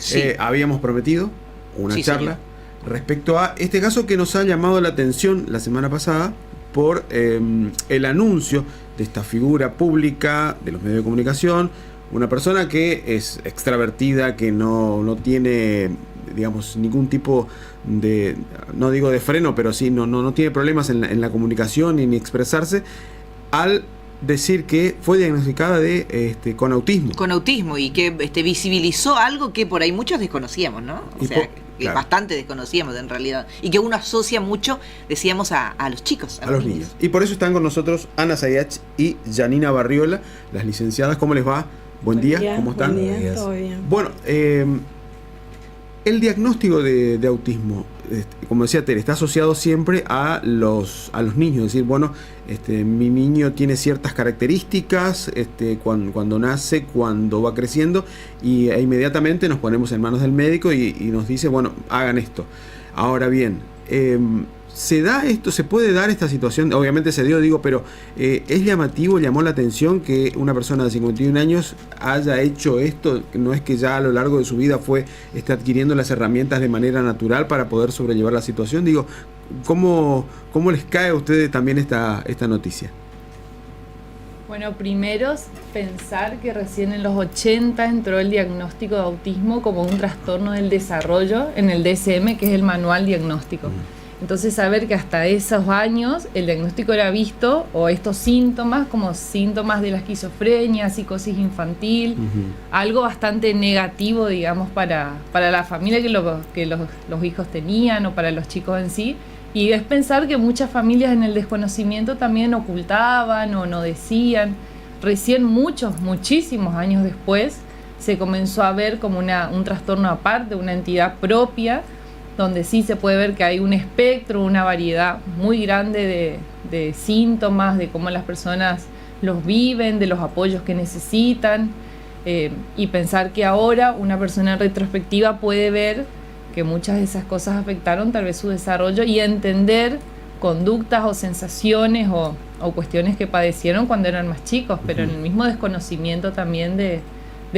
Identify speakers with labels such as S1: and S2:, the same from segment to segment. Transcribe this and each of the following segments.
S1: Sí.
S2: Habíamos prometido una charla respecto a este caso que nos ha llamado la atención la semana pasada por el anuncio de esta figura pública de los medios de comunicación, una persona que es extravertida, que no tiene, digamos, ningún tipo de, no digo de freno, pero sí, no tiene problemas en la comunicación ni expresarse, al decir que fue diagnosticada con autismo.
S1: Con autismo, y que visibilizó algo que por ahí muchos desconocíamos, ¿no? O sea, que claro, bastante desconocíamos en realidad. Y que uno asocia mucho, decíamos, a los chicos.
S2: A los niños. Y por eso están con nosotros Ana Sayach y Janina Barriola, las licenciadas. ¿Cómo les va? Buen día. ¿Cómo están?
S3: Buen día, todo bien.
S2: Bueno, el diagnóstico de autismo, como decía Tere, está asociado siempre a los niños. Es decir, bueno, mi niño tiene ciertas características cuando nace, cuando va creciendo, y inmediatamente nos ponemos en manos del médico y nos dice, bueno, hagan esto. Ahora bien, ¿se da esto? ¿Se puede dar esta situación? Obviamente se dio, digo, pero es llamativo, llamó la atención que una persona de 51 años haya hecho esto. No es que ya a lo largo de su vida está adquiriendo las herramientas de manera natural para poder sobrellevar la situación. Digo, ¿cómo les cae a ustedes también esta noticia?
S4: Bueno, primero pensar que recién en los 80 entró el diagnóstico de autismo como un trastorno del desarrollo en el DSM, que es el manual diagnóstico. Entonces, saber que hasta esos años el diagnóstico era visto, o estos síntomas, como síntomas de la esquizofrenia, psicosis infantil, algo bastante negativo, digamos, para la familia que los hijos tenían, o para los chicos en sí. Y es pensar que muchas familias en el desconocimiento también ocultaban o no decían. Recién muchísimos años después, se comenzó a ver como un trastorno aparte, una entidad propia, donde sí se puede ver que hay un espectro, una variedad muy grande de síntomas, de cómo las personas los viven, de los apoyos que necesitan, y pensar que ahora una persona en retrospectiva puede ver que muchas de esas cosas afectaron tal vez su desarrollo, y entender conductas o sensaciones o cuestiones que padecieron cuando eran más chicos, pero en el mismo desconocimiento también de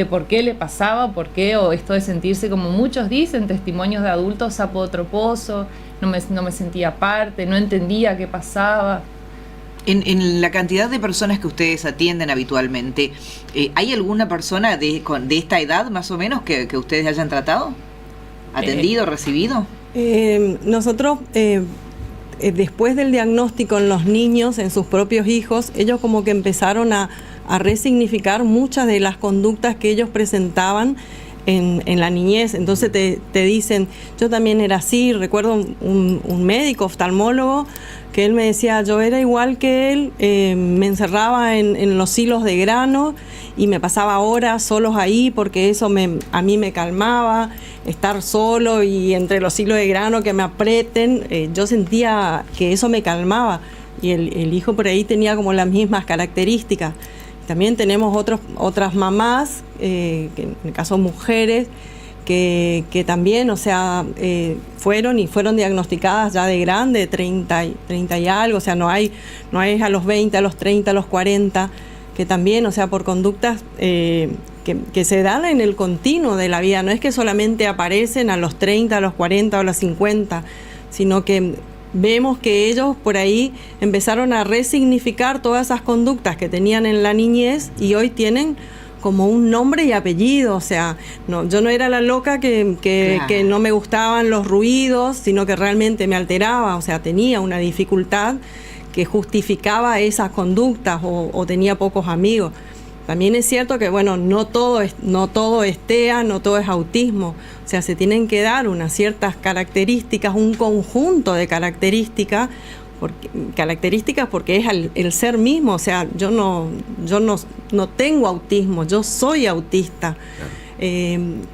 S4: por qué le pasaba, por qué, o esto de sentirse, como muchos dicen, testimonios de adultos, sapo de otro pozo, no me sentía parte, no entendía qué pasaba.
S1: En la cantidad de personas que ustedes atienden habitualmente, ¿hay alguna persona de esta edad más o menos que ustedes hayan tratado? ¿Atendido, recibido?
S3: Nosotros, después del diagnóstico en los niños, en sus propios hijos, ellos como que empezaron a resignificar muchas de las conductas que ellos presentaban en la niñez. Entonces te dicen, yo también era así. Recuerdo un médico oftalmólogo que él me decía, yo era igual que él, me encerraba en los hilos de grano y me pasaba horas solos ahí, porque eso a mí me calmaba, estar solo y entre los hilos de grano que me aprieten, yo sentía que eso me calmaba, y el hijo por ahí tenía como las mismas características. También tenemos otras mamás, que en el caso mujeres, que también, o sea, fueron diagnosticadas ya de grande, 30 y algo, o sea, no es a los 20, a los 30, a los 40, que también, o sea, por conductas que se dan en el continuo de la vida. No es que solamente aparecen a los 30, a los 40 o a los 50, sino que vemos que ellos por ahí empezaron a resignificar todas esas conductas que tenían en la niñez y hoy tienen como un nombre y apellido. O sea, yo no era la loca que no me gustaban los ruidos, sino que realmente me alteraba, o sea, tenía una dificultad que justificaba esas conductas, o tenía pocos amigos. También es cierto que, bueno, no todo es TEA, no todo es autismo. O sea, se tienen que dar unas ciertas características, un conjunto de características, porque es el ser mismo. O sea, yo no tengo autismo, yo soy autista. Claro.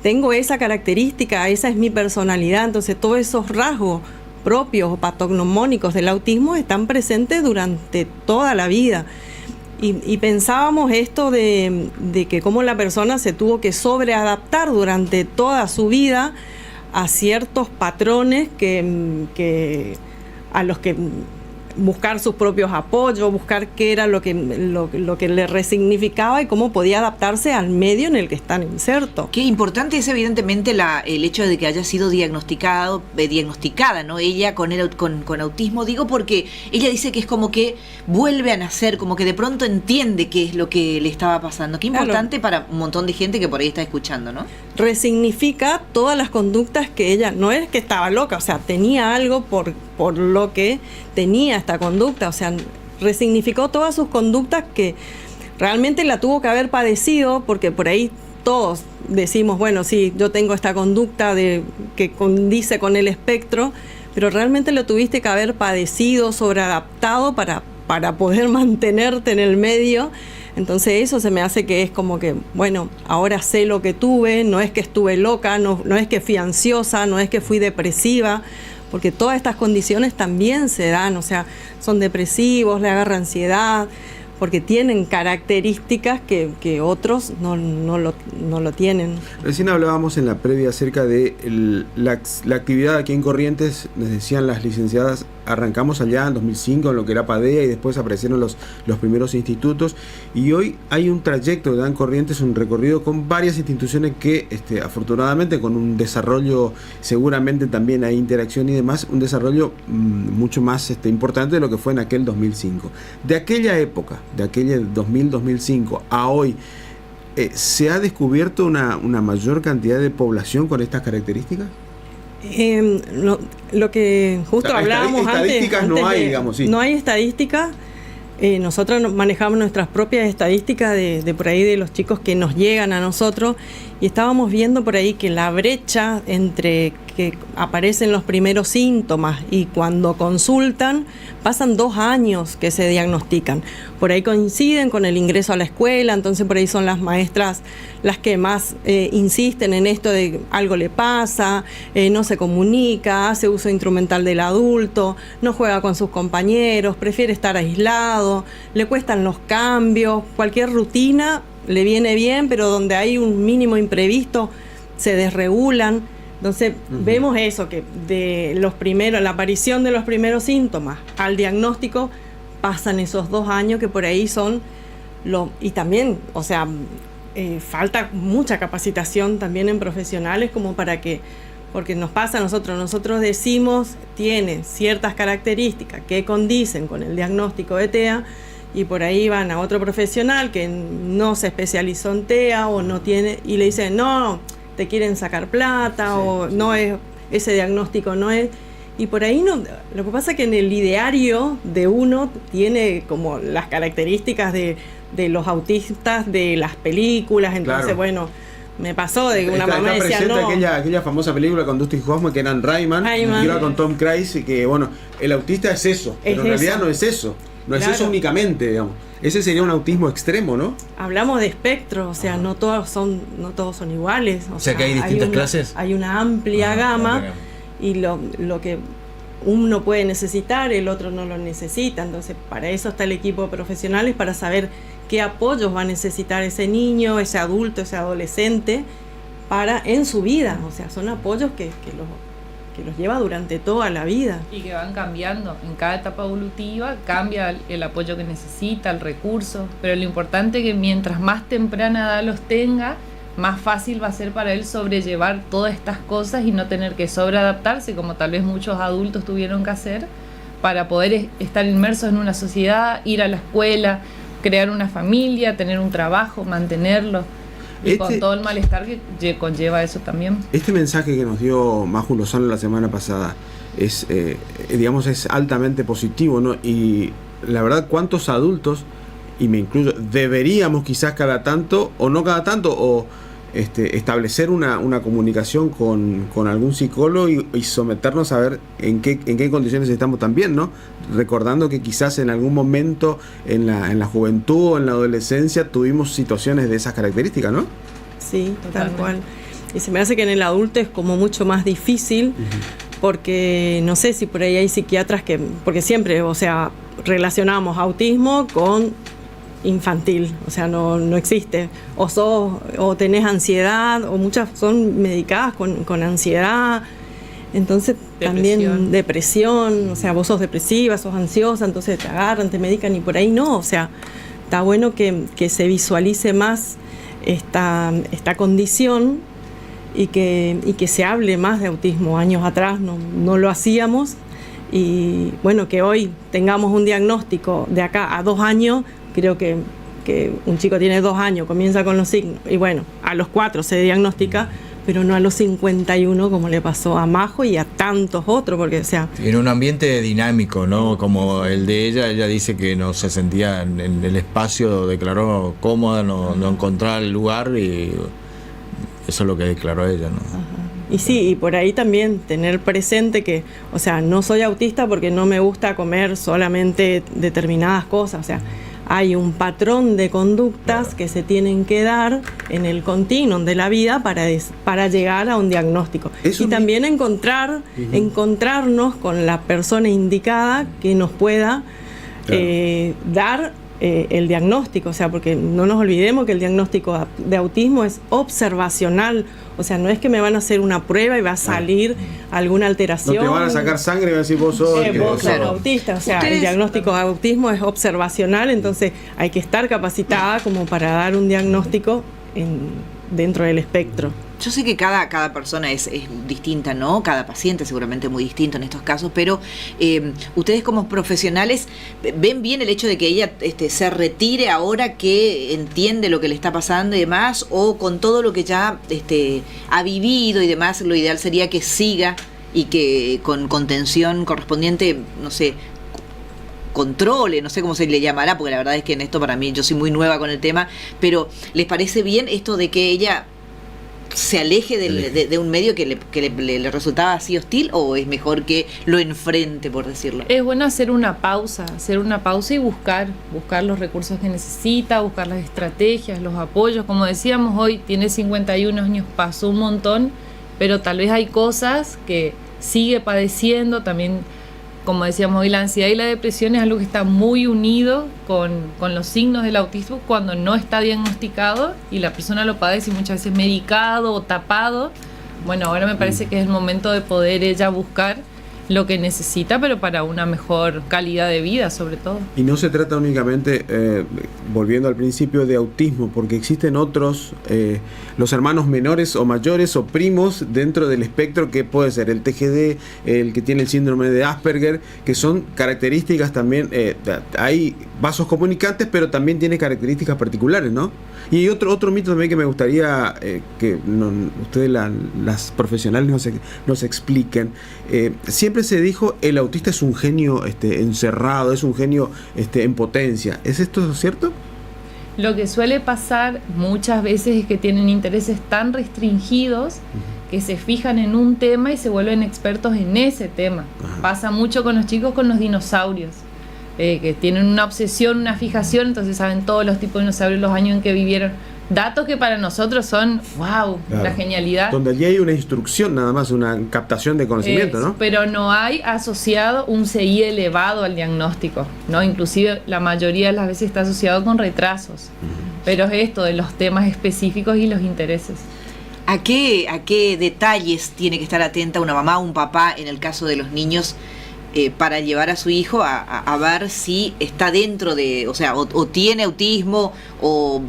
S3: Tengo esa característica, esa es mi personalidad. Entonces, todos esos rasgos propios o patognomónicos del autismo están presentes durante toda la vida. Y pensábamos esto de que cómo la persona se tuvo que sobreadaptar durante toda su vida a ciertos patrones a los que buscar sus propios apoyos, buscar qué era lo que le resignificaba y cómo podía adaptarse al medio en el que están insertos.
S1: Qué importante es evidentemente el hecho de que haya sido diagnosticada, ¿no? Ella con autismo, digo porque ella dice que es como que vuelve a nacer, como que de pronto entiende qué es lo que le estaba pasando. Qué importante para un montón de gente que por ahí está escuchando, ¿no?
S3: Resignifica todas las conductas que ella, no es que estaba loca, o sea, tenía algo por lo que tenía esta conducta, o sea, resignificó todas sus conductas que realmente la tuvo que haber padecido, porque por ahí todos decimos, bueno, sí, yo tengo esta conducta que condice con el espectro, pero realmente lo tuviste que haber padecido, sobreadaptado para poder mantenerte en el medio. Entonces eso se me hace que es como que, bueno, ahora sé lo que tuve, no es que estuve loca, no es que fui ansiosa, no es que fui depresiva, porque todas estas condiciones también se dan, o sea, son depresivos, le agarra ansiedad, porque tienen características que otros no lo tienen.
S2: Recién hablábamos en la previa acerca de la actividad aquí en Corrientes, les decían las licenciadas, arrancamos allá en 2005 en lo que era PADEA y después aparecieron los primeros institutos, y hoy hay un trayecto de en Corrientes, un recorrido con varias instituciones que afortunadamente con un desarrollo, seguramente también hay interacción y demás, un desarrollo mucho más importante de lo que fue en aquel 2005. De aquella época, de aquel 2000-2005 a hoy, ¿se ha descubierto una mayor cantidad de población con estas características?
S3: Lo que justo hablábamos
S2: estadísticas
S3: antes
S2: no hay, digamos, sí.
S3: No hay estadísticas. Nosotros manejamos nuestras propias estadísticas de por ahí de los chicos que nos llegan a nosotros, y estábamos viendo por ahí que la brecha entre que aparecen los primeros síntomas y cuando consultan pasan 2 años que se diagnostican. Por ahí coinciden con el ingreso a la escuela, entonces por ahí son las maestras las que más insisten en esto de algo le pasa, no se comunica, hace uso instrumental del adulto, no juega con sus compañeros, prefiere estar aislado, le cuestan los cambios, cualquier rutina le viene bien, pero donde hay un mínimo imprevisto se desregulan. Entonces vemos eso, que de la aparición de los primeros síntomas al diagnóstico pasan esos 2 años que por ahí son y también, o sea, falta mucha capacitación también en profesionales como para que, porque nos pasa a nosotros decimos tiene ciertas características que condicen con el diagnóstico de TEA, y por ahí van a otro profesional que no se especializó en TEA o no tiene, y le dicen, no, te quieren sacar plata, sí, o no es, ese diagnóstico no es, y por ahí no. Lo que pasa es que en el ideario de uno tiene como las características de los autistas de las películas, entonces claro, bueno, me pasó de que una mamá decía no.
S2: Aquella famosa película con Dustin Hoffman que eran Rayman, y iba con Tom Cruise, y que bueno, el autista es eso, pero en realidad no es eso. No es eso únicamente, digamos. Ese sería un autismo extremo, ¿no?
S3: Hablamos de espectro, o sea, no todos son iguales.
S5: O sea que hay distintas clases.
S3: Hay una amplia gama, y lo que uno puede necesitar, el otro no lo necesita. Entonces, para eso está el equipo de profesionales, para saber qué apoyos va a necesitar ese niño, ese adulto, ese adolescente, en su vida. O sea, son apoyos que los lleva durante toda la vida.
S4: Y que van cambiando. En cada etapa evolutiva cambia el apoyo que necesita, el recurso. Pero lo importante es que mientras más temprana edad los tenga, más fácil va a ser para él sobrellevar todas estas cosas y no tener que sobreadaptarse, como tal vez muchos adultos tuvieron que hacer, para poder estar inmersos en una sociedad, ir a la escuela, crear una familia, tener un trabajo, mantenerlo. Y con todo el malestar que conlleva eso también. Este
S2: mensaje que nos dio Maju Lozano la semana pasada es, digamos, es altamente positivo, ¿no? Y la verdad, ¿cuántos adultos, y me incluyo, deberíamos quizás cada tanto, o no cada tanto, o establecer una comunicación con algún psicólogo y someternos a ver en qué condiciones estamos también, ¿no? Recordando que quizás en algún momento en la juventud o en la adolescencia tuvimos situaciones de esas características, ¿no?
S3: Sí, tal cual. Y se me hace que en el adulto es como mucho más difícil, porque no sé si por ahí hay psiquiatras porque siempre, o sea, relacionamos autismo con infantil, o sea, no existe, o tenés ansiedad, o muchas son medicadas con ansiedad, Entonces también depresión, o sea, vos sos depresiva, sos ansiosa, entonces te agarran, te medican y por ahí no, o sea, está bueno que se visualice más esta condición y que se hable más de autismo. Años atrás no lo hacíamos y bueno, que hoy tengamos un diagnóstico de acá a 2 años, creo que un chico tiene 2 años, comienza con los signos y bueno, a los 4 se diagnostica, pero no a los 51 como le pasó a Majo y a tantos otros, porque o sea...
S5: En un ambiente dinámico, ¿no? Como el de ella dice que no se sentía en el espacio, declaró cómoda, no encontraba el lugar y eso es lo que declaró ella, ¿no?
S3: Ajá. Y sí, y por ahí también tener presente que, o sea, no soy autista porque no me gusta comer solamente determinadas cosas, o sea, hay un patrón de conductas que se tienen que dar en el continuum de la vida para llegar a un diagnóstico. Y también encontrarnos con la persona indicada que nos pueda dar el diagnóstico, o sea, porque no nos olvidemos que el diagnóstico de autismo es observacional, o sea, no es que me van a hacer una prueba y va a salir alguna alteración.
S2: No te van a sacar sangre y van a decir vos sos
S3: autista, o sea, el diagnóstico de autismo es observacional, entonces hay que estar capacitada como para dar un diagnóstico dentro del espectro.
S1: Yo sé que cada persona es distinta, ¿no? Cada paciente seguramente muy distinto en estos casos, pero ustedes como profesionales ven bien el hecho de que ella se retire ahora que entiende lo que le está pasando y demás, o con todo lo que ya ha vivido y demás, lo ideal sería que siga y que con contención correspondiente, no sé, controle, no sé cómo se le llamará, porque la verdad es que en esto para mí yo soy muy nueva con el tema, pero ¿les parece bien esto de que ella se aleje de un medio que le resultaba así hostil, o es mejor que lo enfrente, por decirlo?
S4: Es bueno hacer una pausa y buscar los recursos que necesita, buscar las estrategias, los apoyos. Como decíamos, hoy tiene 51 años, pasó un montón, pero tal vez hay cosas que sigue padeciendo. También, como decíamos hoy, la ansiedad y la depresión es algo que está muy unido con los signos del autismo cuando no está diagnosticado y la persona lo padece y muchas veces medicado o tapado. Bueno, ahora me parece que es el momento de poder ella buscar lo que necesita, pero para una mejor calidad de vida, sobre todo.
S2: Y no se trata únicamente, volviendo al principio, de autismo, porque existen otros, los hermanos menores o mayores o primos dentro del espectro, que puede ser el TGD, el que tiene el síndrome de Asperger, que son características también, hay vasos comunicantes, pero también tiene características particulares, ¿no? Y hay otro mito también que me gustaría que ustedes, las profesionales, nos expliquen. Siempre se dijo el autista es un genio encerrado, es un genio en potencia. ¿Es esto cierto?
S4: Lo que suele pasar muchas veces es que tienen intereses tan restringidos que se fijan en un tema y se vuelven expertos en ese tema. Ajá. Pasa mucho con los chicos con los dinosaurios. Que tienen una obsesión, una fijación, entonces saben todos los tipos de dinosaurios, los años en que vivieron. Datos que para nosotros son, wow, claro, la genialidad.
S2: Donde allí hay una instrucción nada más, una captación de conocimiento, ¿no?
S4: Pero no hay asociado un CI elevado al diagnóstico, ¿no? Inclusive la mayoría de las veces está asociado con retrasos. Pero es esto de los temas específicos y los intereses.
S1: ¿A qué detalles tiene que estar atenta una mamá o un papá en el caso de los niños para llevar a su hijo a ver si está dentro de, o sea, o tiene autismo o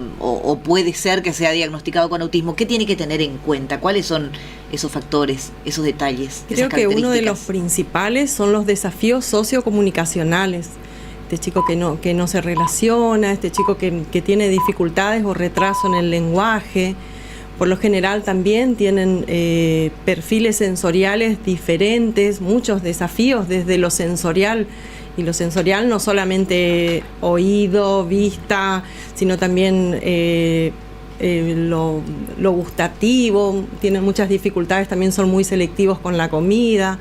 S1: puede ser que sea diagnosticado con autismo? ¿Qué tiene que tener en cuenta? ¿Cuáles son esos factores, esos detalles?
S3: Creo que uno de los principales son los desafíos sociocomunicacionales. Este chico que no se relaciona, este chico que tiene dificultades o retraso en el lenguaje. Por lo general también tienen perfiles sensoriales diferentes, muchos desafíos desde lo sensorial. Y lo sensorial no solamente oído, vista, sino también lo gustativo. Tienen muchas dificultades, también son muy selectivos con la comida.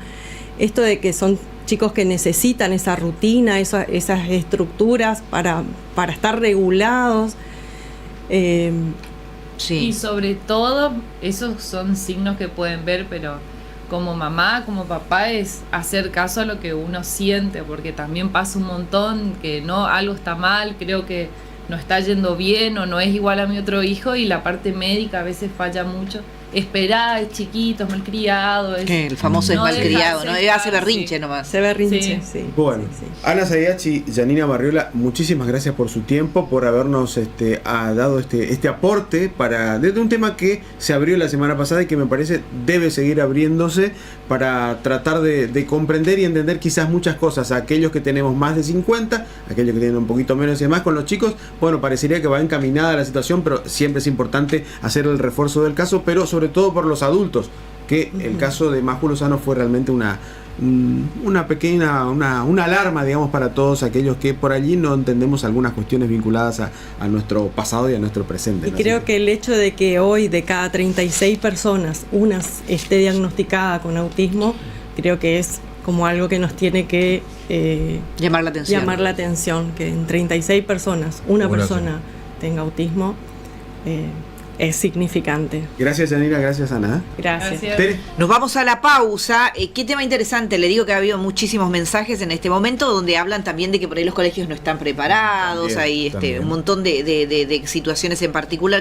S3: Esto de que son chicos que necesitan esa rutina, esas estructuras para estar regulados.
S4: Sí. Y sobre todo, esos son signos que pueden ver, pero como mamá, como papá, es hacer caso a lo que uno siente, porque también pasa un montón que no, algo está mal, creo que no está yendo bien o no es igual a mi otro hijo, y la parte médica a veces falla mucho. esperá, es chiquito, es malcriado. Es,
S1: Que el famoso es
S4: no deja
S1: malcriado, ¿no?
S4: aceptar,
S1: Hace berrinche
S4: sí.
S1: nomás.
S3: Se berrinche,
S4: Sí.
S3: sí.
S2: Bueno,
S3: Sí, sí.
S2: Ana Sayachi, Janina Barriola, muchísimas gracias por su tiempo, por habernos dado este aporte desde un tema que se abrió la semana pasada y que me parece debe seguir abriéndose para tratar de comprender y entender quizás muchas cosas. Aquellos que tenemos más de 50, aquellos que tienen un poquito menos y demás, con los chicos, bueno, parecería que va encaminada la situación, pero siempre es importante hacer el refuerzo del caso, pero sobre todo por los adultos, que el caso de Máximo Lozano fue realmente una pequeña una alarma, digamos, para todos aquellos que por allí no entendemos algunas cuestiones vinculadas a nuestro pasado y a nuestro presente,
S3: Y
S2: ¿no?
S3: creo
S2: Así
S3: que el hecho de que hoy de cada 36 personas, una esté diagnosticada con autismo, creo que es como algo que nos tiene que
S1: Llamar la atención.
S3: llamar la atención, que en 36 personas una
S5: Bueno,
S3: persona tenga autismo es significante.
S2: Gracias, Janina, gracias, Ana.
S3: Gracias.
S4: Gracias.
S2: Tere.
S1: Nos vamos a la pausa. Qué tema interesante. Le digo que ha habido muchísimos mensajes en este momento donde hablan también de que por ahí los colegios no están preparados.
S5: También,
S1: Hay
S5: también.
S1: un montón de situaciones en particular.